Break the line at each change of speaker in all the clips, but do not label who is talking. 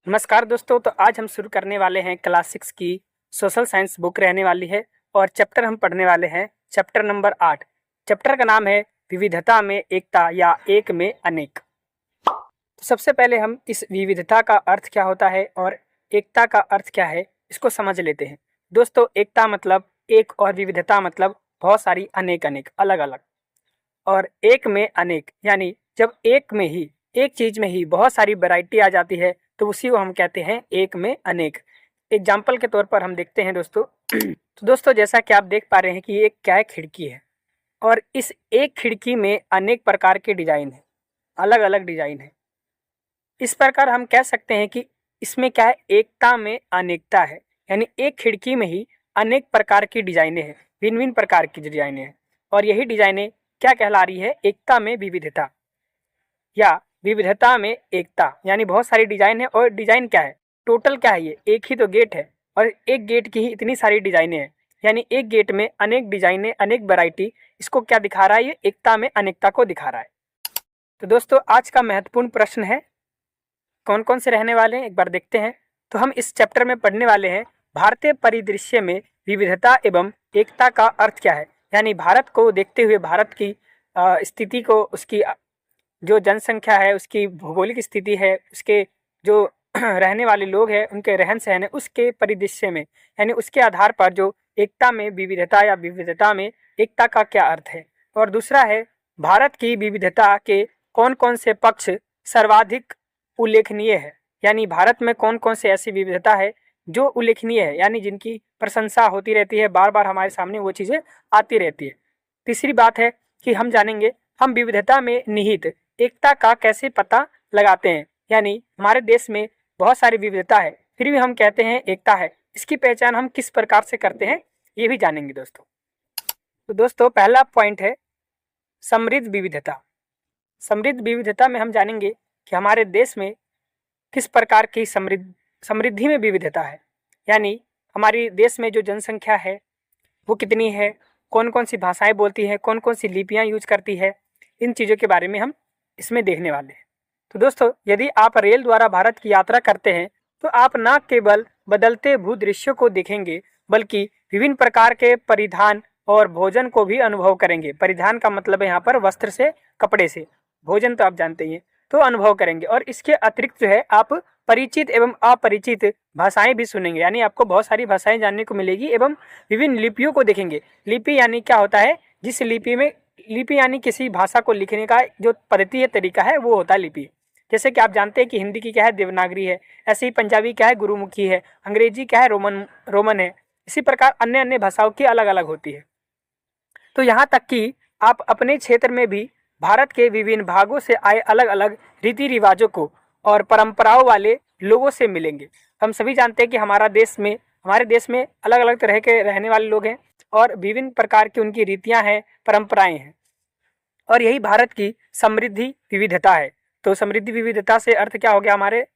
नमस्कार दोस्तों। तो आज हम शुरू करने वाले हैं क्लास 6 की सोशल साइंस बुक रहने वाली है और चैप्टर हम पढ़ने वाले हैं चैप्टर नंबर 8। चैप्टर का नाम है विविधता में एकता या एक में अनेक। तो सबसे पहले हम इस विविधता का अर्थ क्या होता है और एकता का अर्थ क्या है इसको समझ लेते हैं। दोस्तों, एकता मतलब एक और विविधता मतलब बहुत सारी अनेक अनेक अलग अलग। और एक में अनेक यानी जब एक में ही एक चीज में ही बहुत सारी वैरायटी आ जाती है तो उसी को हम कहते हैं एक में अनेक। एग्जाम्पल के तौर पर हम देखते हैं दोस्तों। तो दोस्तों, जैसा कि आप देख पा रहे हैं कि ये क्या है, खिड़की है और इस एक खिड़की में अनेक प्रकार के डिजाइन है, अलग अलग डिजाइन है। इस प्रकार हम कह सकते हैं कि इसमें क्या है, एकता में अनेकता है। यानी एक खिड़की में ही अनेक प्रकार की डिजाइनें हैं, भिन्न भिन्न प्रकार की डिजाइनें हैं और यही डिजाइनें क्या कहला रही है, एकता में विविधता या विविधता में एकता। यानी बहुत सारी डिजाइन है और डिजाइन क्या है, टोटल क्या है, ये एक ही तो गेट है और एक गेट की ही इतनी सारी डिजाइनें हैं। यानी एक गेट में अनेक डिजाइनें, अनेक वैरायटी। इसको क्या दिखा रहा है, ये एकता में अनेकता को दिखा रहा है। तो दोस्तों, आज का महत्वपूर्ण प्रश्न है, कौन कौन से रहने वाले हैं एक बार देखते हैं। तो हम इस चैप्टर में पढ़ने वाले हैं भारतीय परिदृश्य में विविधता एवं एकता का अर्थ क्या है। यानी भारत को देखते हुए, भारत की स्थिति को, उसकी जो जनसंख्या है, उसकी भौगोलिक स्थिति है, उसके जो रहने वाले लोग हैं, उनके रहन सहन है, उसके परिदृश्य में यानी उसके आधार पर जो एकता में विविधता या विविधता में एकता का क्या अर्थ है। और दूसरा है, भारत की विविधता के कौन कौन से पक्ष सर्वाधिक उल्लेखनीय है। यानी भारत में कौन कौन से ऐसी विविधता है जो उल्लेखनीय है, यानी जिनकी प्रशंसा होती रहती है, बार बार हमारे सामने वो चीज़ें आती रहती है। तीसरी बात है कि हम जानेंगे हम विविधता में निहित एकता का कैसे पता लगाते हैं। यानी हमारे देश में बहुत सारी विविधता है फिर भी हम कहते हैं एकता है, इसकी पहचान हम किस प्रकार से करते हैं ये भी जानेंगे दोस्तों। तो दोस्तों, पहला पॉइंट है समृद्ध विविधता। समृद्ध विविधता में हम जानेंगे कि हमारे देश में किस प्रकार की समृद्धि में विविधता है। यानी हमारी देश में जो जनसंख्या है वो कितनी है, कौन कौन सी भाषाएं बोलती है, कौन कौन सी लिपियां यूज करती है, इन चीज़ों के बारे में हम इसमें देखने वाले हैं। तो दोस्तों, यदि आप रेल द्वारा भारत की यात्रा करते हैं तो आप न केवल बदलते भूदृश्यों को देखेंगे बल्कि विभिन्न प्रकार के परिधान और भोजन को भी अनुभव करेंगे। परिधान का मतलब है यहाँ पर वस्त्र से, कपड़े से, भोजन तो आप जानते ही हैं, तो अनुभव करेंगे। और इसके अतिरिक्त जो है आप परिचित एवं अपरिचित भाषाएं भी सुनेंगे। यानी आपको बहुत सारी भाषाएं जानने को मिलेगी एवं विभिन्न लिपियों को देखेंगे। लिपि यानी क्या होता है, जिस लिपि में, लिपि यानी किसी भाषा को लिखने का जो पद्धति है, तरीका है, वो होता है लिपि। जैसे कि आप जानते हैं कि हिंदी की क्या है, देवनागरी है। ऐसे ही पंजाबी क्या है, गुरुमुखी है। अंग्रेजी क्या है, रोमन है। इसी प्रकार अन्य अन्य भाषाओं की अलग अलग होती है। तो यहाँ तक कि आप अपने क्षेत्र में भी भारत के विभिन्न भागों से आए अलग अलग रीति रिवाजों को और परंपराओं वाले लोगों से मिलेंगे। हम सभी जानते हैं कि हमारे देश में अलग अलग तरह के रहने वाले लोग हैं और विभिन्न प्रकार की उनकी रीतियां हैं, परंपराएं हैं और यही भारत की समृद्धि विविधता है। तो समृद्धि विविधता से अर्थ क्या हो गया हमारे,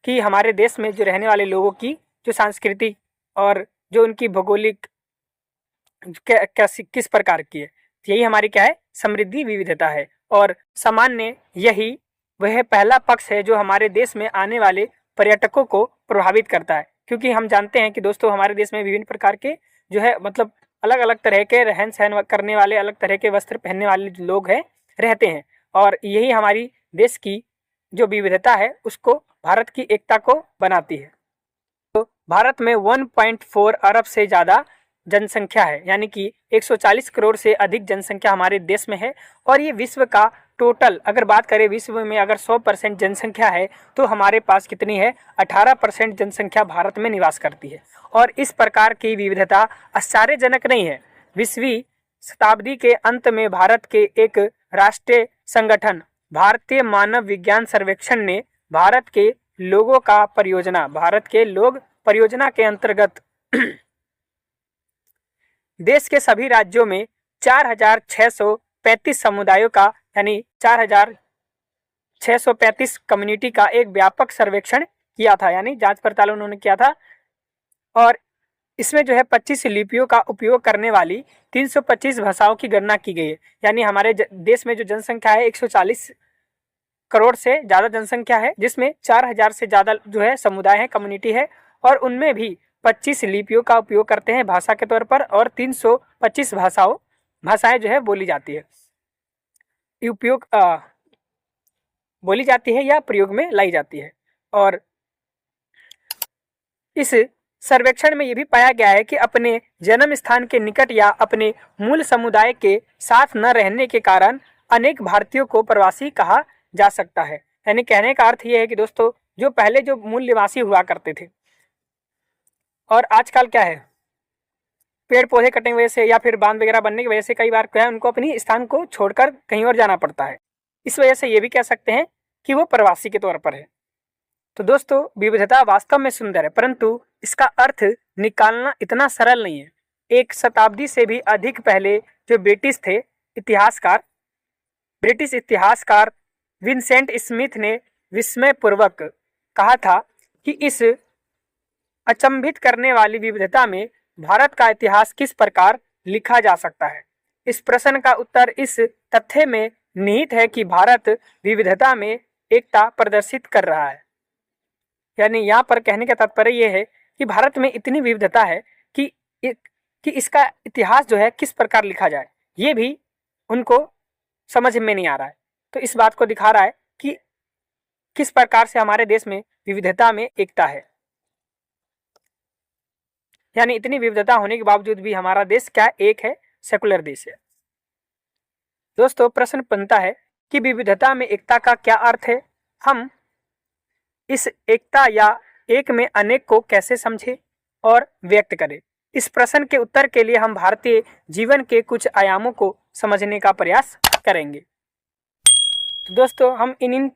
कि हमारे देश में जो रहने वाले लोगों की जो संस्कृति और जो उनकी भौगोलिक किस प्रकार की है, यही हमारी क्या है, समृद्धि विविधता है। और सामान्य यही वह पहला पक्ष है जो हमारे देश में आने वाले पर्यटकों को प्रभावित करता है। क्योंकि हम जानते हैं कि दोस्तों, हमारे देश में विभिन्न प्रकार के जो है, मतलब अलग अलग तरह के रहन सहन करने वाले, अलग तरह के वस्त्र पहनने वाले जो लोग हैं, रहते हैं और यही हमारी देश की जो विविधता है उसको, भारत की एकता को बनाती है। तो भारत में 1.4 अरब से ज़्यादा जनसंख्या है। यानी कि 140 करोड़ से अधिक जनसंख्या हमारे देश में है और ये विश्व का टोटल, अगर बात करें विश्व में अगर 100% जनसंख्या है तो हमारे पास कितनी है, 18% जनसंख्या भारत में निवास करती है। और इस प्रकार की विविधता आश्चर्यजनक नहीं है। 20वीं शताब्दी के अंत में भारत के एक राष्ट्रीय संगठन भारतीय मानव विज्ञान सर्वेक्षण ने भारत के लोगों का परियोजना, भारत के लोग परियोजना के अंतर्गत देश के सभी राज्यों में 4,635 समुदायों का, यानी 4,635 कम्युनिटी का एक व्यापक सर्वेक्षण किया था। यानी जांच पड़ताल उन्होंने किया था और इसमें जो है 25 लिपियों का उपयोग करने वाली 325 भाषाओं की गणना की गई है। यानी हमारे देश में जो जनसंख्या है 140 करोड़ से ज़्यादा जनसंख्या है, जिसमें 4000 से ज़्यादा जो है समुदाय है, कम्युनिटी है, और उनमें भी 25 लिपियों का उपयोग करते हैं भाषा के तौर पर, और 325 भाषाएं जो है बोली जाती है, उपयोग बोली जाती है या प्रयोग में लाई जाती है। और इस सर्वेक्षण में यह भी पाया गया है कि अपने जन्म स्थान के निकट या अपने मूल समुदाय के साथ न रहने के कारण अनेक भारतीयों को प्रवासी कहा जा सकता है। यानी कहने का अर्थ यह है कि दोस्तों, जो पहले जो मूल निवासी हुआ करते थे, और आजकल क्या है, पेड़ पौधे कटने की वजह से या फिर बांध वगैरह बनने की वजह से कई बार क्या है, उनको अपनी स्थान को छोड़कर कहीं और जाना पड़ता है। इस वजह से ये भी कह सकते हैं कि वो प्रवासी के तौर पर है। तो दोस्तों, विविधता वास्तव में सुंदर है, परंतु इसका अर्थ निकालना इतना सरल नहीं है। एक शताब्दी से भी अधिक पहले जो ब्रिटिश इतिहासकार विंसेंट स्मिथ ने विस्मयपूर्वक कहा था कि इस अचंभित करने वाली विविधता में भारत का इतिहास किस प्रकार लिखा जा सकता है। इस प्रश्न का उत्तर इस तथ्य में निहित है कि भारत विविधता में एकता प्रदर्शित कर रहा है। यानी यहाँ पर कहने का तात्पर्य यह है कि भारत में इतनी विविधता है कि इसका इतिहास जो है किस प्रकार लिखा जाए, ये भी उनको समझ में नहीं आ रहा है। तो इस बात को दिखा रहा है कि किस प्रकार से हमारे देश में विविधता में एकता है। यानी इतनी विविधता होने के बावजूद भी हमारा देश क्या एक है, सेकुलर देश है। दोस्तों, प्रश्न बनता है कि विविधता में एकता का क्या अर्थ है। हम इस एकता या एक में अनेक को कैसे समझें और व्यक्त करें। इस प्रश्न के उत्तर के लिए हम भारतीय जीवन के कुछ आयामों को समझने का प्रयास करेंगे। तो दोस्तों, हम इन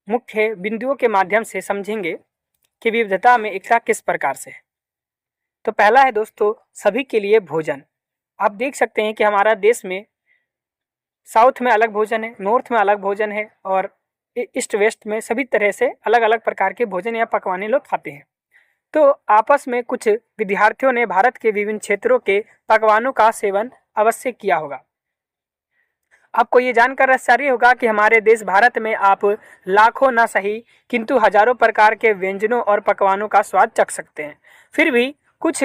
मुख्य बिंदुओं के माध्यम से समझेंगे कि विविधता में एकता किस प्रकार से है। तो पहला है दोस्तों, सभी के लिए भोजन। आप देख सकते हैं कि हमारा देश में साउथ में अलग भोजन है, नॉर्थ में अलग भोजन है, और ईस्ट वेस्ट में सभी तरह से अलग अलग प्रकार के भोजन या पकवाने लोग खाते हैं। तो आपस में कुछ विद्यार्थियों ने भारत के विभिन्न क्षेत्रों के पकवानों का सेवन अवश्य किया होगा। आपको ये जानकर आश्चर्य होगा कि हमारे देश भारत में आप लाखों न सही किंतु हजारों प्रकार के व्यंजनों और पकवानों का स्वाद चख सकते हैं। फिर भी कुछ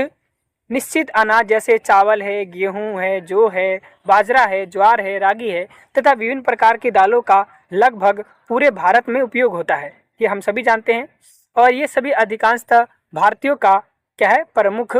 निश्चित अनाज जैसे चावल है, गेहूं है, जौ है, बाजरा है, ज्वार है, रागी है तथा विभिन्न प्रकार की दालों का लगभग पूरे भारत में उपयोग होता है। ये हम सभी जानते हैं, और ये सभी अधिकांशतः भारतीयों का क्या है, प्रमुख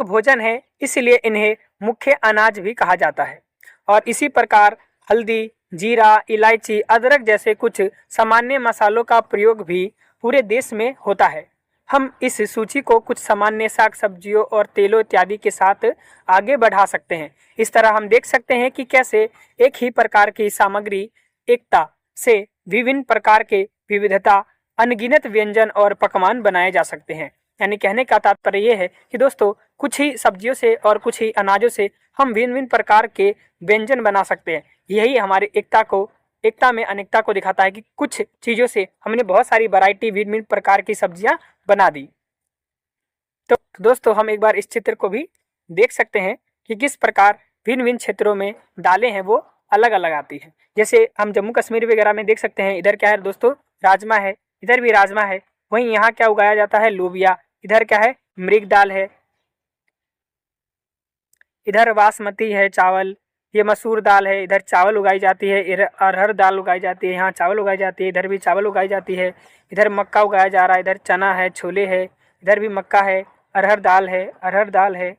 भोजन है, इसलिए इन्हें मुख्य अनाज भी कहा जाता है। और इसी प्रकार हल्दी, जीरा, इलायची, अदरक जैसे कुछ सामान्य मसालों का प्रयोग भी पूरे देश में होता है। हम इस सूची को कुछ सामान्य साग सब्जियों और तेलों इत्यादि के साथ आगे बढ़ा सकते हैं। इस तरह हम देख सकते हैं कि कैसे एक ही प्रकार की सामग्री एकता से विभिन्न प्रकार के विविधता अनगिनत व्यंजन और पकवान बनाए जा सकते हैं। यानी कहने का तात्पर्य यह है कि दोस्तों, कुछ ही सब्जियों से और कुछ ही अनाजों से हम भिन्न भिन्न प्रकार के व्यंजन बना सकते हैं। यही हमारी एकता में अनेकता को दिखाता है कि कुछ चीज़ों से हमने बहुत सारी वैरायटी भिन्न भिन्न प्रकार की सब्जियां बना दी। तो दोस्तों, हम एक बार इस चित्र को भी देख सकते हैं कि किस प्रकार भिन्न भिन्न क्षेत्रों में दालें हैं वो अलग अलग आती हैं। जैसे हम जम्मू कश्मीर वगैरह में देख सकते हैं, इधर क्या है दोस्तों, राजमा है, इधर भी राजमा है। वहीं यहाँ क्या उगाया जाता है, लोबिया। इधर क्या है, मृग दाल है। इधर बासमती है चावल, ये मसूर दाल है। इधर चावल उगाई जाती है, इधर अरहर दाल उगाई जाती है, यहाँ चावल उगाई जाती है, इधर भी चावल उगाई जाती है। इधर मक्का उगाया जा रहा है, इधर चना है, छोले है, इधर भी मक्का है, अरहर दाल है।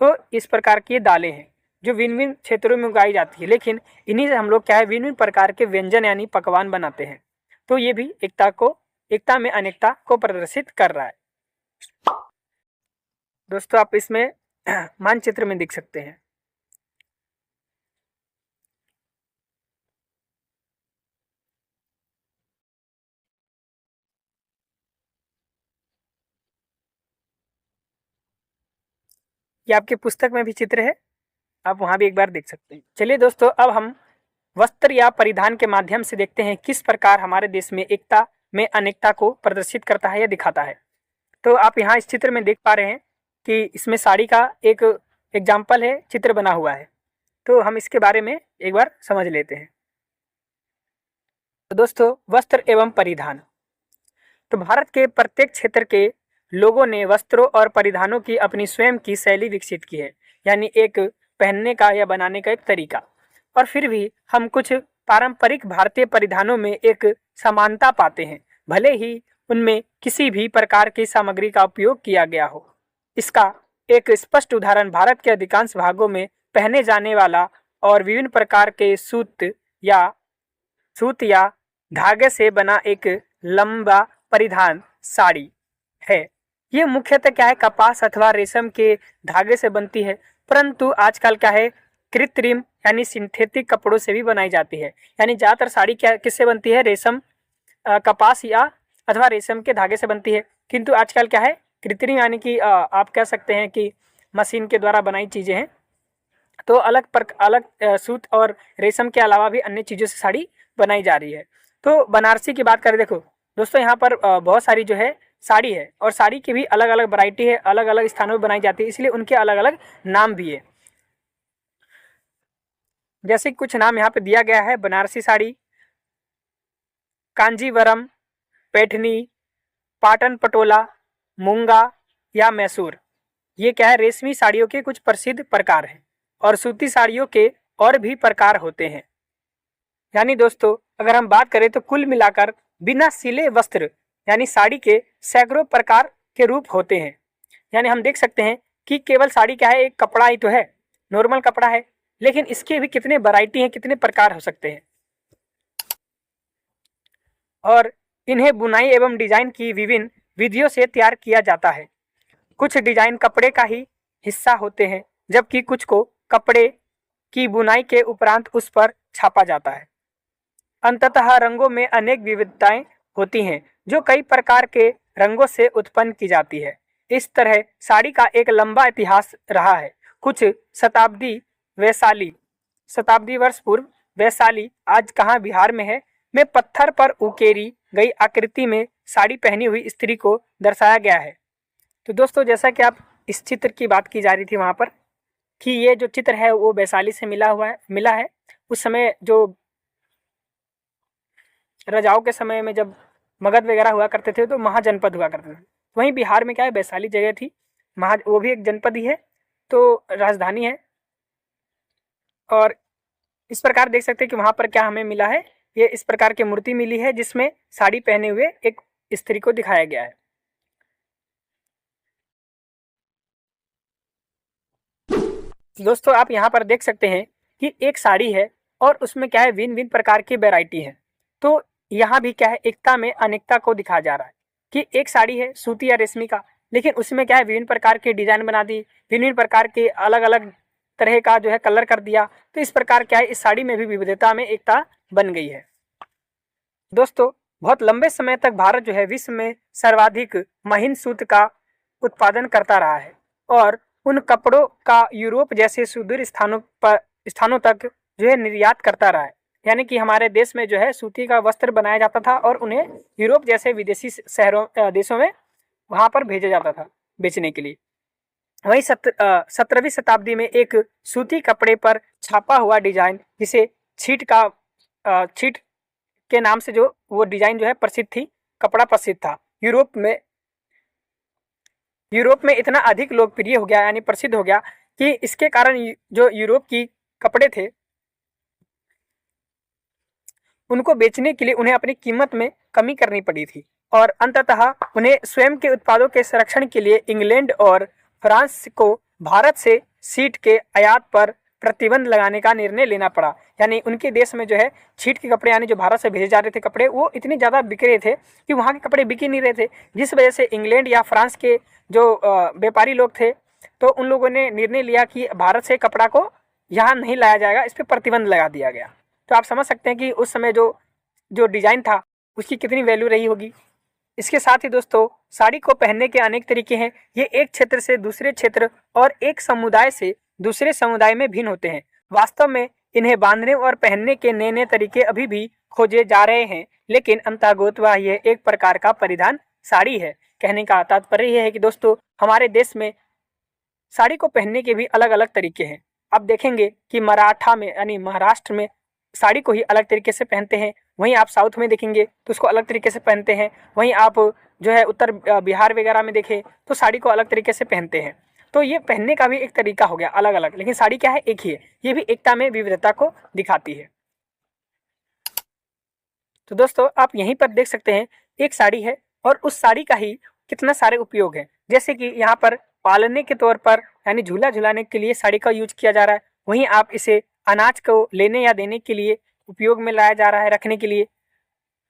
तो इस प्रकार की दालें हैं जो भिन्न भिन्न क्षेत्रों में उगाई जाती है, लेकिन इन्हीं से हम लोग क्या है, भिन्न भिन्न प्रकार के व्यंजन यानी पकवान बनाते हैं। तो ये भी एकता में अनेकता को प्रदर्शित कर रहा है। दोस्तों, आप इसमें मानचित्र में देख सकते हैं। ये आपके पुस्तक में भी चित्र है, आप वहां भी एक बार देख सकते हैं। चलिए दोस्तों, अब हम वस्त्र या परिधान के माध्यम से देखते हैं किस प्रकार हमारे देश में एकता में अनेकता को प्रदर्शित करता है या दिखाता है। तो आप यहाँ इस चित्र में देख पा रहे हैं कि इसमें साड़ी का एक एग्जाम्पल है, चित्र बना हुआ है। तो हम इसके बारे में एक बार समझ लेते हैं। तो दोस्तों, वस्त्र एवं परिधान। तो भारत के प्रत्येक क्षेत्र के लोगों ने वस्त्रों और परिधानों की अपनी स्वयं की शैली विकसित की है, यानी एक पहनने का या बनाने का एक तरीका। और फिर भी हम कुछ पारंपरिक भारतीय परिधानों में एक समानता पाते हैं, भले ही उनमें किसी भी प्रकार की सामग्री का उपयोग किया गया हो। इसका एक स्पष्ट उदाहरण भारत के अधिकांश भागों में पहने जाने वाला और विभिन्न प्रकार के सूत या धागे से बना एक लंबा परिधान साड़ी है। ये मुख्यतः क्या है, कपास अथवा रेशम के धागे से बनती है, परंतु आजकल क्या है, कृत्रिम यानी सिंथेटिक कपड़ों से भी बनाई जाती है। यानी ज़्यादातर साड़ी क्या किससे बनती है, रेशम, कपास या अथवा रेशम के धागे से बनती है। किंतु आजकल क्या है, कृत्रिम यानी कि आप कह सकते हैं कि मशीन के द्वारा बनाई चीज़ें हैं। तो अलग सूत और रेशम के अलावा भी अन्य चीज़ों से साड़ी बनाई जा रही है। तो बनारसी की बात करें, देखो दोस्तों, यहाँ पर बहुत सारी जो है साड़ी है, और साड़ी की भी अलग अलग वैरायटी है, अलग अलग स्थानों में बनाई जाती है, इसलिए उनके अलग अलग नाम भी है। जैसे कुछ नाम यहाँ पे दिया गया है, बनारसी साड़ी, कांजीवरम, पैठनी, पाटन पटोला, मूंगा या मैसूर। ये क्या है, रेशमी साड़ियों के कुछ प्रसिद्ध प्रकार हैं, और सूती साड़ियों के और भी प्रकार होते हैं। यानी दोस्तों, अगर हम बात करें तो कुल मिलाकर बिना सिले वस्त्र यानी साड़ी के सैकड़ों प्रकार के रूप होते हैं। यानी हम देख सकते हैं कि केवल साड़ी क्या है, एक कपड़ा ही तो है, नॉर्मल कपड़ा है, लेकिन इसके भी कितने वैरायटी हैं, कितने प्रकार हो सकते हैं। और इन्हें बुनाई एवं डिजाइन की विभिन्न विधियों से तैयार किया जाता है। कुछ डिजाइन कपड़े का ही हिस्सा होते हैं, जबकि कुछ को कपड़े की बुनाई के उपरांत उस पर छापा जाता है। अंततः रंगों में अनेक विविधताएं होती हैं, जो कई प्रकार के रंगों से उत्पन्न की जाती है। इस तरह साड़ी का एक लंबा इतिहास रहा है। कुछ शताब्दी वर्ष पूर्व वैशाली, आज कहाँ, बिहार में है, में पत्थर पर उकेरी गई आकृति में साड़ी पहनी हुई स्त्री को दर्शाया गया है। तो दोस्तों, जैसा कि आप इस चित्र की बात की जा रही थी वहाँ पर, कि ये जो चित्र है वो वैशाली से मिला है। उस समय जो राजाओं के समय में जब मगध वगैरह हुआ करते थे तो महाजनपद हुआ करते थे। वहीं बिहार में क्या है, वैशाली जगह थी, वो भी एक जनपद ही है, तो राजधानी है। और इस प्रकार देख सकते हैं कि वहाँ पर क्या हमें मिला है, ये इस प्रकार की मूर्ति मिली है जिसमें साड़ी पहने हुए एक स्त्री को दिखाया गया है। दोस्तों, आप यहाँ पर देख सकते हैं कि एक साड़ी है और उसमें क्या है, भिन्न भिन्न प्रकार की वैरायटी है। तो यहाँ भी क्या है, एकता में अनेकता को दिखाया जा रहा है कि एक साड़ी है सूती या रेशमी का, लेकिन उसमें क्या है, विभिन्न प्रकार के डिजाइन बना दी, विभिन्न प्रकार के अलग अलग तरह का जो है कलर कर दिया। तो इस प्रकार क्या है, इस साड़ी में भी विविधता में एकता बन गई है। दोस्तों, बहुत लंबे समय तक भारत जो है विश्व में सर्वाधिक महीन सूत का उत्पादन करता रहा है, और उन कपड़ों का यूरोप जैसे सुदूर स्थानों तक जो है निर्यात करता रहा है। यानी कि हमारे देश में जो है सूती का वस्त्र बनाया जाता था और उन्हें यूरोप जैसे विदेशी देशों में वहाँ पर भेजा जाता था बेचने के लिए। वहीं 17वीं शताब्दी में एक सूती कपड़े पर छापा हुआ डिजाइन, जिसे छीट के नाम से जो वो डिजाइन जो है प्रसिद्ध थी, कपड़ा प्रसिद्ध था, यूरोप में इतना अधिक लोकप्रिय हो गया, यानी प्रसिद्ध हो गया, कि इसके कारण जो यूरोप की कपड़े थे उनको बेचने के लिए उन्हें अपनी कीमत में कमी करनी पड़ी थी, और अंततः उन्हें स्वयं के उत्पादों के संरक्षण के लिए इंग्लैंड और फ्रांस को भारत से छीट के आयात पर प्रतिबंध लगाने का निर्णय लेना पड़ा। यानी उनके देश में जो है छीट के कपड़े, यानी जो भारत से भेजे जा रहे थे कपड़े, वो इतने ज़्यादा बिक रहे थे कि वहाँ के कपड़े बिक ही नहीं रहे थे, जिस वजह से इंग्लैंड या फ्रांस के जो व्यापारी लोग थे, तो उन लोगों ने निर्णय लिया कि भारत से कपड़ा को यहाँ नहीं लाया जाएगा, इस पर प्रतिबंध लगा दिया गया। तो आप समझ सकते हैं कि उस समय जो डिज़ाइन था उसकी कितनी वैल्यू रही होगी। इसके साथ ही दोस्तों, साड़ी को पहनने के अनेक तरीके हैं। ये एक क्षेत्र से दूसरे क्षेत्र और एक समुदाय से दूसरे समुदाय में भिन्न होते हैं। वास्तव में इन्हें बांधने और पहनने के नए नए तरीके अभी भी खोजे जा रहे हैं, लेकिन अंतर्गतवा यह एक प्रकार का परिधान साड़ी है। कहने का तात्पर्य यह है कि दोस्तों, हमारे देश में साड़ी को पहनने के भी अलग अलग तरीके हैं। आप देखेंगे कि मराठा में यानी महाराष्ट्र में साड़ी को ही अलग तरीके से पहनते हैं, वहीं आप साउथ में देखेंगे तो उसको अलग तरीके से पहनते हैं, वहीं आप जो है उत्तर बिहार वगैरह में देखें तो साड़ी को अलग तरीके से पहनते हैं। तो ये पहनने का भी एक तरीका हो गया अलग अलग, लेकिन साड़ी क्या है, एक ही है। ये भी एकता में विविधता को दिखाती है। तो दोस्तों आप यहीं पर देख सकते हैं एक साड़ी है और उस साड़ी का ही कितना सारे उपयोग है। जैसे कि यहाँ पर पालने के तौर पर यानी झूला झुलाने के लिए साड़ी का यूज किया जा रहा है, वहीं आप इसे अनाज को लेने या देने के लिए उपयोग में लाया जा रहा है, रखने के लिए।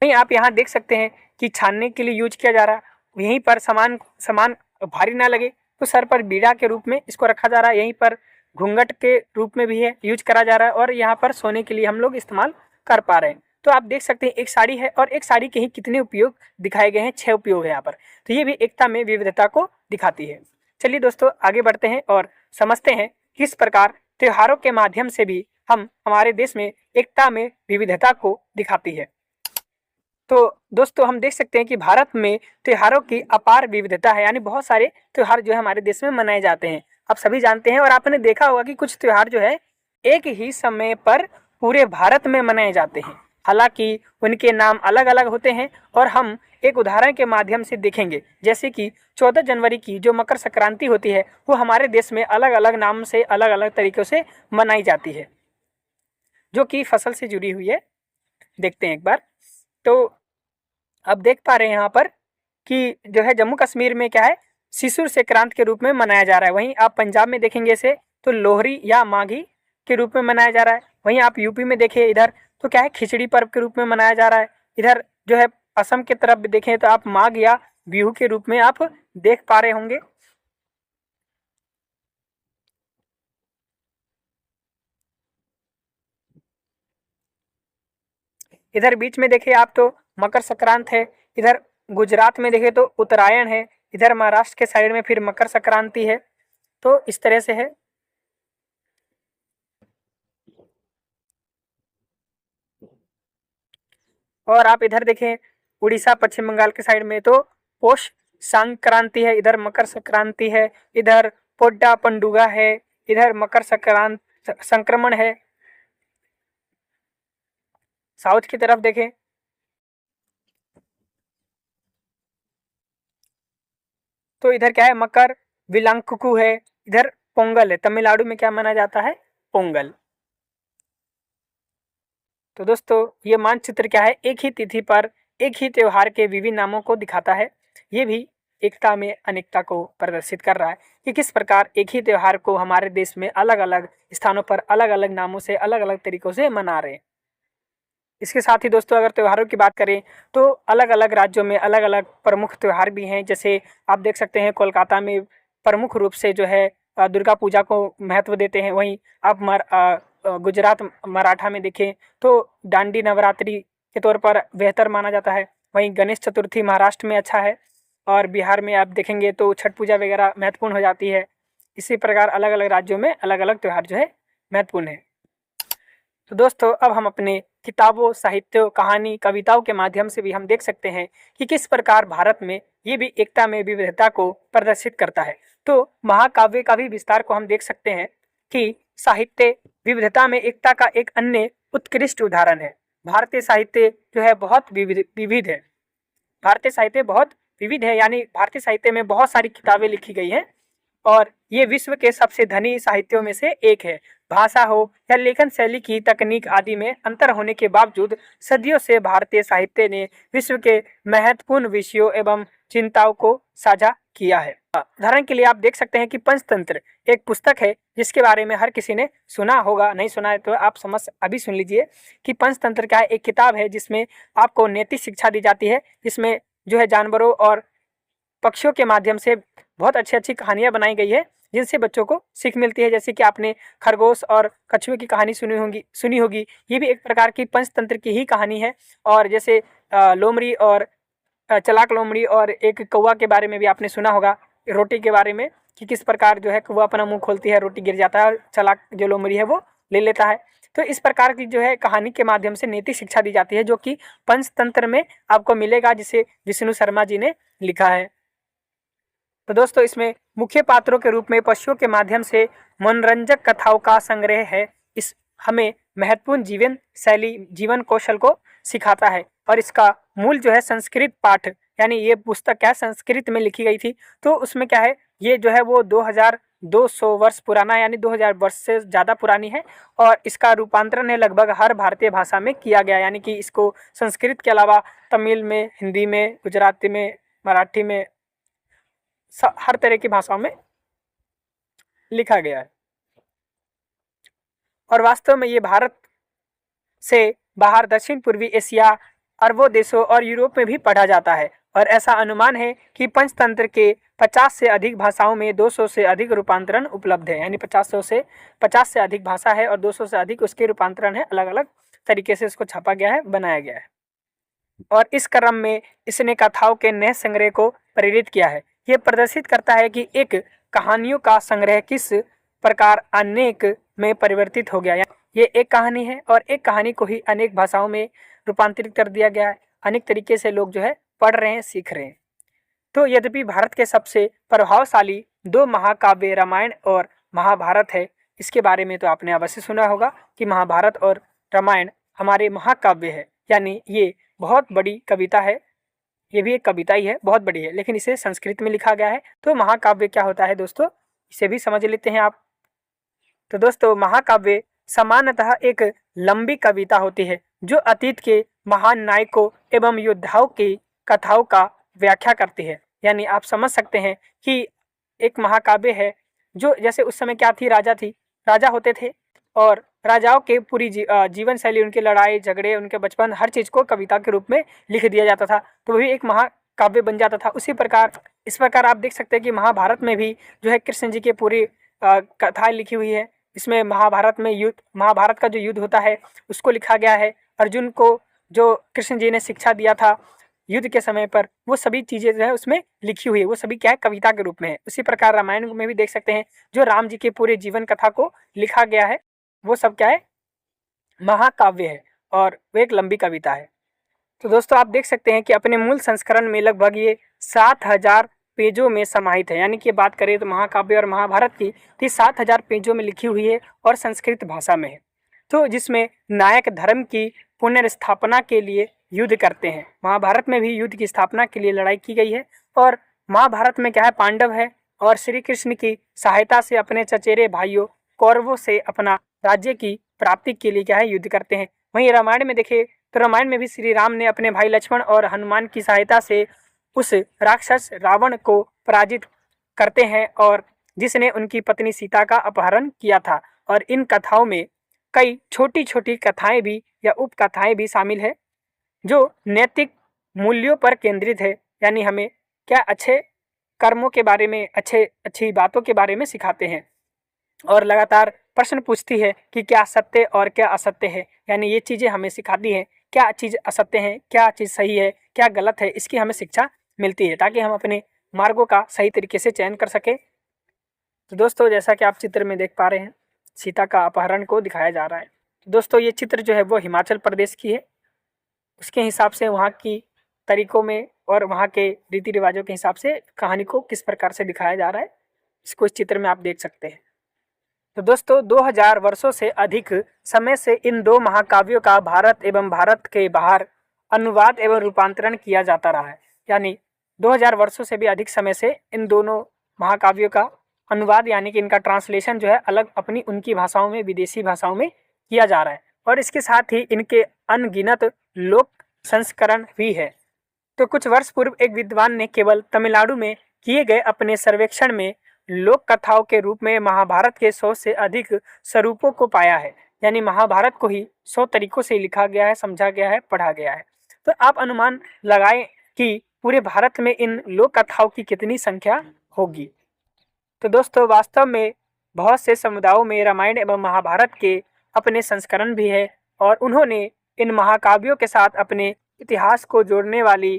वहीं आप यहाँ देख सकते हैं कि छानने के लिए यूज किया जा रहा है। यहीं पर सामान सामान भारी ना लगे तो सर पर बीड़ा के रूप में इसको रखा जा रहा है, यहीं पर घूंघट के रूप में भी है यूज करा जा रहा है, और यहाँ पर सोने के लिए हम लोग इस्तेमाल कर पा रहे हैं। तो आप देख सकते हैं एक साड़ी है और एक साड़ी के ही कितने उपयोग दिखाए गए हैं, 6 उपयोग है यहाँ पर। तो ये भी एकता में विविधता को दिखाती है। चलिए दोस्तों आगे बढ़ते हैं और समझते हैं किस प्रकार त्योहारों के माध्यम से भी हम हमारे देश में एकता में विविधता को दिखाती है। तो दोस्तों हम देख सकते हैं कि भारत में त्योहारों की अपार विविधता है, यानी बहुत सारे त्योहार जो है हमारे देश में मनाए जाते हैं। आप सभी जानते हैं और आपने देखा होगा कि कुछ त्योहार जो है एक ही समय पर पूरे भारत में मनाए जाते हैं, हालांकि उनके नाम अलग अलग होते हैं। और हम एक उदाहरण के माध्यम से देखेंगे, जैसे कि 14 जनवरी की जो मकर संक्रांति होती है वो हमारे देश में अलग अलग नाम से अलग अलग तरीक़ों से मनाई जाती है, जो कि फसल से जुड़ी हुई है। देखते हैं एक बार। तो अब देख पा रहे हैं यहाँ पर कि जो है जम्मू कश्मीर में क्या है, शिशुर संक्रांत के रूप में मनाया जा रहा है। वहीं आप पंजाब में देखेंगे इसे तो लोहरी या माघी के रूप में मनाया जा रहा है। वहीं आप यूपी में देखें इधर तो क्या है, खिचड़ी पर्व के रूप में मनाया जा रहा है। इधर जो है असम की तरफ भी देखें तो आप माघ या बिहू के रूप में आप देख पा रहे होंगे। इधर बीच में देखें आप तो मकर संक्रांत है। इधर गुजरात में देखें तो उत्तरायण है। इधर महाराष्ट्र के साइड में फिर मकर संक्रांति है। तो इस तरह से है। और आप इधर देखें उड़ीसा पश्चिम बंगाल के साइड में तो पोष संक्रांति है, इधर मकर संक्रांति है, इधर पोड्डा पंडुगा है, इधर मकर संक्रांत संक्रमण है। साउथ की तरफ देखें तो इधर क्या है, मकर विलांकुकु है। इधर पोंगल है। तमिलनाडु में क्या माना जाता है, पोंगल। तो दोस्तों ये मानचित्र क्या है, एक ही तिथि पर एक ही त्योहार के विभिन्न नामों को दिखाता है। ये भी एकता में अनेकता को प्रदर्शित कर रहा है कि किस प्रकार एक ही त्योहार को हमारे देश में अलग अलग स्थानों पर अलग अलग नामों से अलग अलग तरीकों से मना रहे हैं। इसके साथ ही दोस्तों अगर त्योहारों की बात करें तो अलग अलग राज्यों में अलग अलग प्रमुख त्योहार भी हैं। जैसे आप देख सकते हैं कोलकाता में प्रमुख रूप से जो है दुर्गा पूजा को महत्व देते हैं। वहीं आप गुजरात मराठा में देखें तो डांडी नवरात्रि के तौर पर बेहतर माना जाता है। वहीं गणेश चतुर्थी महाराष्ट्र में अच्छा है, और बिहार में आप देखेंगे तो छठ पूजा वगैरह महत्वपूर्ण हो जाती है। इसी प्रकार अलग अलग राज्यों में अलग अलग त्यौहार जो है महत्वपूर्ण है। तो दोस्तों अब हम अपने किताबों, साहित्य, कहानी, कविताओं के माध्यम से भी हम देख सकते हैं कि किस प्रकार भारत में ये भी एकता में विविधता को प्रदर्शित करता है। तो महाकाव्य का भी विस्तार को हम देख सकते हैं कि साहित्य विविधता में एकता का एक अन्य उत्कृष्ट उदाहरण है। भारतीय साहित्य जो है बहुत विविध है। भारतीय साहित्य बहुत विविध है, यानी भारतीय साहित्य में बहुत सारी किताबें लिखी गई हैं और ये विश्व के सबसे धनी साहित्यों में से एक है। भाषा हो या लेखन शैली की तकनीक आदि में अंतर होने के बावजूद सदियों से भारतीय साहित्य ने विश्व के महत्वपूर्ण विषयों एवं चिंताओं को साझा किया है। उदाहरण के लिए आप देख सकते हैं कि पंचतंत्र एक पुस्तक है जिसके बारे में हर किसी ने सुना होगा, नहीं सुना है तो आप अभी सुन लीजिए कि पंचतंत्र क्या है। एक किताब है जिसमें आपको नैतिक शिक्षा दी जाती है, जिसमें जो है जानवरों और पक्षियों के माध्यम से बहुत अच्छी अच्छी कहानियां बनाई गई है जिनसे बच्चों को सीख मिलती है। जैसे कि आपने खरगोश और कछुए की कहानी सुनी होगी। ये भी एक प्रकार की पंचतंत्र की ही कहानी है। और जैसे लोमड़ी और चलाक लोमड़ी और एक कौवा के बारे में भी आपने सुना होगा, रोटी के बारे में, कि किस प्रकार जो है कौवा अपना मुंह खोलती है, रोटी गिर जाता है और चलाक जो लोमड़ी है वो ले लेता है। तो इस प्रकार की जो है कहानी के माध्यम से नैतिक शिक्षा दी जाती है, जो कि पंचतंत्र में आपको मिलेगा, जिसे विष्णु शर्मा जी ने लिखा है। तो दोस्तों इसमें मुख्य पात्रों के रूप में पशुओं के माध्यम से मनोरंजक कथाओं का संग्रह है। इस हमें महत्वपूर्ण जीवन शैली, जीवन कौशल को सिखाता है। और इसका मूल जो है संस्कृत पाठ, यानी ये पुस्तक क्या है, संस्कृत में लिखी गई थी। तो उसमें क्या है, ये जो है वो 2200 वर्ष पुराना, यानी 2000 वर्ष से ज़्यादा पुरानी है। और इसका रूपांतरण है लगभग हर भारतीय भाषा में किया गया, यानी कि इसको संस्कृत के अलावा तमिल में, हिंदी में, गुजराती में, मराठी में, हर तरह की भाषाओं में लिखा गया है। और वास्तव में ये भारत से बाहर दक्षिण पूर्वी एशिया, अरबों देशों और यूरोप में भी पढ़ा जाता है। और ऐसा अनुमान है कि पंचतंत्र के 50 से अधिक भाषाओं में 200 से अधिक रूपांतरण उपलब्ध है, यानी 50 से अधिक भाषा है और 200 से अधिक उसके रूपांतरण है, अलग अलग तरीके से इसको छापा गया है, बनाया गया है। और इस क्रम में इसने कथाओं के नए संग्रह को प्रेरित किया है। ये प्रदर्शित करता है कि एक कहानियों का संग्रह किस प्रकार अनेक में परिवर्तित हो गया। ये एक कहानी है और एक कहानी को ही अनेक भाषाओं में रूपांतरित कर दिया गया है। अनेक तरीके से लोग जो है पढ़ रहे हैं, सीख रहे हैं। तो यद्यपि भारत के सबसे प्रभावशाली 2 महाकाव्य रामायण और महाभारत है, इसके बारे में तो आपने अवश्य सुना होगा कि महाभारत और रामायण हमारे महाकाव्य है, यानी ये बहुत बड़ी कविता है। ये भी एक कविता ही है, बहुत बड़ी है, लेकिन इसे संस्कृत में लिखा गया है। तो महाकाव्य क्या होता है दोस्तों, इसे भी समझ लेते हैं आप। तो दोस्तों महाकाव्य सामान्यतः एक लंबी कविता होती है जो अतीत के महान नायकों एवं योद्धाओं की कथाओं का व्याख्या करती है। यानी आप समझ सकते हैं कि एक महाकाव्य है जो, जैसे उस समय क्या थी, राजा होते थे और राजाओं के पूरी जीवन शैली, उनके लड़ाई झगड़े, उनके बचपन, हर चीज को कविता के रूप में लिख दिया जाता था, तो वही एक महाकाव्य बन जाता था। उसी प्रकार इस प्रकार आप देख सकते हैं कि महाभारत में भी जो है कृष्ण जी की पूरी कथाएं लिखी हुई है। इसमें महाभारत का जो युद्ध होता है उसको लिखा गया है। अर्जुन को जो कृष्ण जी ने शिक्षा दिया था युद्ध के समय पर, वो सभी चीजें जो है उसमें लिखी हुई है, वो सभी क्या है, कविता के रूप में है। उसी प्रकार रामायण में भी देख सकते हैं जो राम जी के पूरे जीवन कथा को लिखा गया है, वो सब क्या है, महाकाव्य है और वो एक लंबी कविता है। तो दोस्तों आप देख सकते हैं कि अपने मूल संस्करण में लगभग ये 7000 पेजों में समाहित है। यानी कि बात करें तो महाकाव्य और महाभारत की, तो 7000 पेजों में लिखी हुई है और संस्कृत भाषा में है। तो जिसमें नायक धर्म की पुनर्स्थापना के लिए युद्ध करते हैं। महाभारत में भी युद्ध की स्थापना के लिए लड़ाई की गई है। और महाभारत में क्या है, पांडव है और श्री कृष्ण की सहायता से अपने चचेरे भाइयों कौरवों से अपना राज्य की प्राप्ति के लिए क्या है, युद्ध करते हैं। वहीं रामायण में देखें तो रामायण में भी श्री राम ने अपने भाई लक्ष्मण और हनुमान की सहायता से उस राक्षस रावण को पराजित करते हैं और जिसने उनकी पत्नी सीता का अपहरण किया था। और इन कथाओं में कई छोटी छोटी कथाएं भी या उपकथाएं भी शामिल है जो नैतिक मूल्यों पर केंद्रित है। यानी हमें क्या, अच्छे कर्मों के बारे में, अच्छी बातों के बारे में सिखाते हैं और लगातार प्रश्न पूछती है कि क्या सत्य और क्या असत्य है। यानी ये चीज़ें हमें सिखाती हैं क्या चीज़ असत्य है, क्या चीज़ सही है, क्या गलत है, इसकी हमें शिक्षा मिलती है ताकि हम अपने मार्गों का सही तरीके से चयन कर सकें। तो दोस्तों जैसा कि आप चित्र में देख पा रहे हैं, सीता का अपहरण को दिखाया जा रहा है। तो दोस्तों ये चित्र जो है वो हिमाचल प्रदेश की है। उसके हिसाब से वहाँ की तरीकों में और वहाँ के रीति रिवाजों के हिसाब से कहानी को किस प्रकार से दिखाया जा रहा है, इसको इस चित्र में आप देख सकते हैं। तो दोस्तों 2000 वर्षों से अधिक समय से इन 2 महाकाव्यों का भारत एवं भारत के बाहर अनुवाद एवं रूपांतरण किया जाता रहा है। यानी 2000 वर्षों से भी अधिक समय से इन दोनों महाकाव्यों का अनुवाद, यानी कि इनका ट्रांसलेशन जो है अलग अपनी उनकी भाषाओं में, विदेशी भाषाओं में किया जा रहा है। और इसके साथ ही इनके अनगिनत लोक संस्करण भी है। तो कुछ वर्ष पूर्व एक विद्वान ने केवल तमिलनाडु में किए गए अपने सर्वेक्षण में लोक कथाओं के रूप में महाभारत के 100 से अधिक स्वरूपों को पाया है। यानी महाभारत को ही 100 तरीकों से लिखा गया है, समझा गया है, पढ़ा गया है। तो आप अनुमान लगाएं कि पूरे भारत में इन लोक कथाओं की कितनी संख्या होगी। तो दोस्तों वास्तव में बहुत से समुदायों में रामायण एवं महाभारत के अपने संस्करण भी है और उन्होंने इन महाकाव्यों के साथ अपने इतिहास को जोड़ने वाली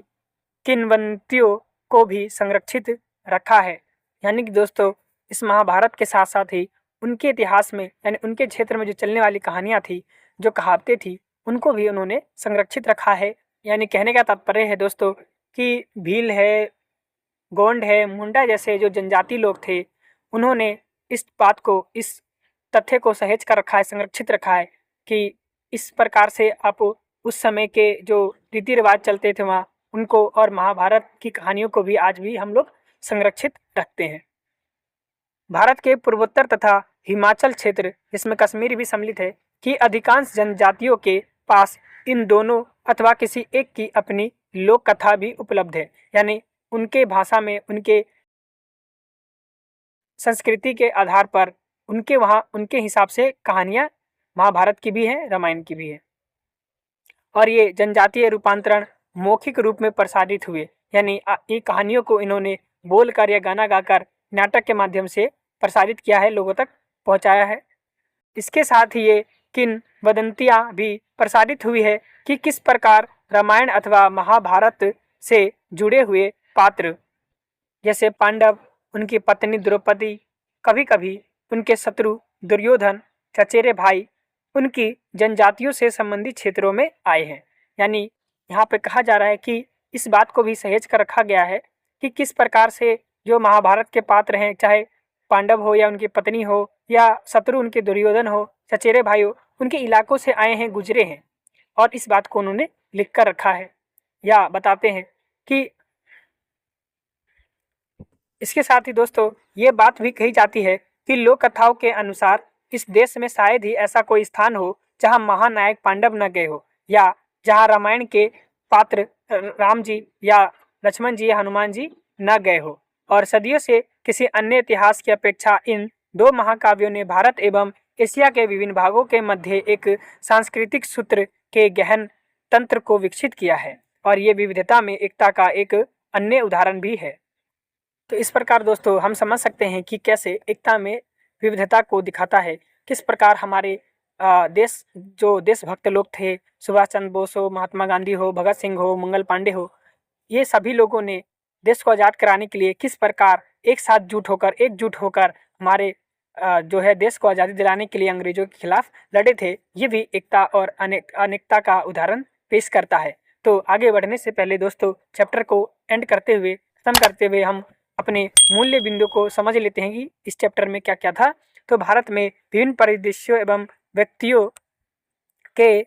किंवदंतियों को भी संरक्षित रखा है। यानी कि दोस्तों इस महाभारत के साथ साथ ही उनके इतिहास में, यानी उनके क्षेत्र में जो चलने वाली कहानियाँ थी, जो कहावतें थी, उनको भी उन्होंने संरक्षित रखा है। यानी कहने का तात्पर्य है दोस्तों कि भील है, गोंड है, मुंडा जैसे जो जनजाति लोग थे, उन्होंने इस बात को, इस तथ्य को सहेज कर रखा है, संरक्षित रखा है कि इस प्रकार से आप उस समय के जो रीति रिवाज चलते थे वहाँ, उनको और महाभारत की कहानियों को भी आज भी हम लोग संरक्षित रखते हैं। भारत के पूर्वोत्तर तथा हिमाचल क्षेत्र, जिसमें कश्मीर भी सम्मिलित है, की अधिकांश जनजातियों के पास इन दोनों अथवा किसी एक की अपनी लोक कथा भी उपलब्ध है। यानी उनके भाषा में, उनके संस्कृति के आधार पर उनके वहाँ उनके हिसाब से कहानियाँ महाभारत की भी हैं, रामायण की भी है। और ये जनजातीय रूपांतरण मौखिक रूप में प्रसारित हुए, यानी ये कहानियों को इन्होंने बोलकर या गाना गाकर नाटक के माध्यम से प्रसारित किया है, लोगों तक पहुंचाया है। इसके साथ ही ये किंवदंतियाँ भी प्रसारित हुई है कि किस प्रकार रामायण अथवा महाभारत से जुड़े हुए पात्र जैसे पांडव, उनकी पत्नी द्रौपदी, कभी कभी उनके शत्रु दुर्योधन, चचेरे भाई, उनकी जनजातियों से संबंधित क्षेत्रों में आए हैं। यानी यहाँ पे कहा जा रहा है कि इस बात को भी सहेज कर रखा गया है कि किस प्रकार से जो महाभारत के पात्र हैं, चाहे पांडव हो या उनकी पत्नी हो या शत्रु उनके दुर्योधन हो, चचेरे भाई हो, उनके इलाकों से आए हैं, गुजरे हैं, और इस बात को उन्होंने लिख कर रखा है या बताते हैं कि इसके साथ ही दोस्तों ये बात भी कही जाती है कि लोक कथाओं के अनुसार इस देश में शायद ही ऐसा कोई स्थान हो जहां महानायक पांडव न गए हो, या जहां रामायण के पात्र राम जी या लक्ष्मण जी या हनुमान जी न गए हो। और सदियों से किसी अन्य इतिहास की अपेक्षा इन दो महाकाव्यों ने भारत एवं एशिया के विभिन्न भागों के मध्य एक सांस्कृतिक सूत्र के गहन तंत्र को विकसित किया है, और ये विविधता में एकता का एक अन्य उदाहरण भी है। तो इस प्रकार दोस्तों हम समझ सकते हैं कि कैसे एकता में विविधता को दिखाता है। किस प्रकार हमारे देश, जो देशभक्त लोग थे, सुभाष चंद्र बोस हो, महात्मा गांधी हो, भगत सिंह हो, मंगल पांडे हो, ये सभी लोगों ने देश को आज़ाद कराने के लिए किस प्रकार एक साथ एकजुट होकर हमारे जो है देश को आज़ादी दिलाने के लिए अंग्रेजों के खिलाफ लड़े थे। ये भी एकता और अनेकता का उदाहरण पेश करता है। तो आगे बढ़ने से पहले दोस्तों चैप्टर को एंड करते हुए, खत्म करते हुए, हम अपने मूल्य बिंदु को समझ लेते हैं कि इस चैप्टर में क्या क्या था। तो भारत में विभिन्न परिदृश्यों एवं व्यक्तियों के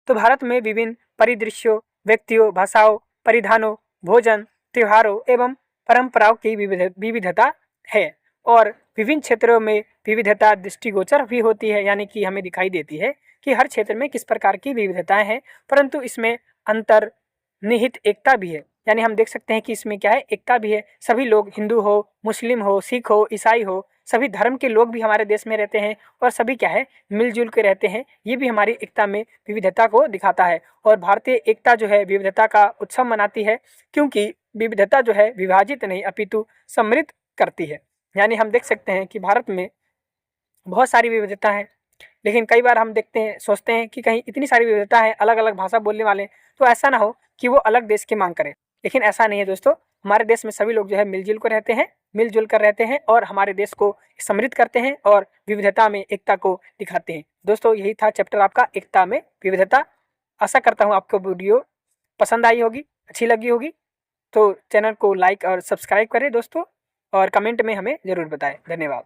भारत में विभिन्न परिदृश्यों, व्यक्तियों, भाषाओं, परिधानों, भोजन, त्योहारों एवं परंपराओं की विविधता है, और विभिन्न क्षेत्रों में विविधता दृष्टिगोचर भी होती है। यानी कि हमें दिखाई देती है कि हर क्षेत्र में किस प्रकार की विविधताएं हैं, परंतु इसमें अंतर्निहित एकता भी है। यानी हम देख सकते हैं कि इसमें क्या है, एकता भी है। सभी लोग, हिंदू हो, मुस्लिम हो, सिख हो, ईसाई हो, सभी धर्म के लोग भी हमारे देश में रहते हैं, और सभी क्या है, मिलजुल के रहते हैं। ये भी हमारी एकता में विविधता को दिखाता है। और भारतीय एकता जो है विविधता का उत्सव मनाती है, क्योंकि विविधता जो है विभाजित नहीं अपितु समृद्ध करती है। यानी हम देख सकते हैं कि भारत में बहुत सारी विविधता है, लेकिन कई बार हम देखते हैं, सोचते हैं कि कहीं इतनी सारी विविधता है, अलग अलग भाषा बोलने वाले, तो ऐसा ना हो कि वो अलग देश की मांग करें। लेकिन ऐसा नहीं है दोस्तों, हमारे देश में सभी लोग जो है मिलजुल कर रहते हैं और हमारे देश को समृद्ध करते हैं और विविधता में एकता को दिखाते हैं। दोस्तों यही था चैप्टर आपका, एकता में विविधता। आशा करता हूँ आपको वीडियो पसंद आई होगी, अच्छी लगी होगी। तो चैनल को लाइक और सब्सक्राइब करें दोस्तों, और कमेंट में हमें ज़रूर बताएं। धन्यवाद।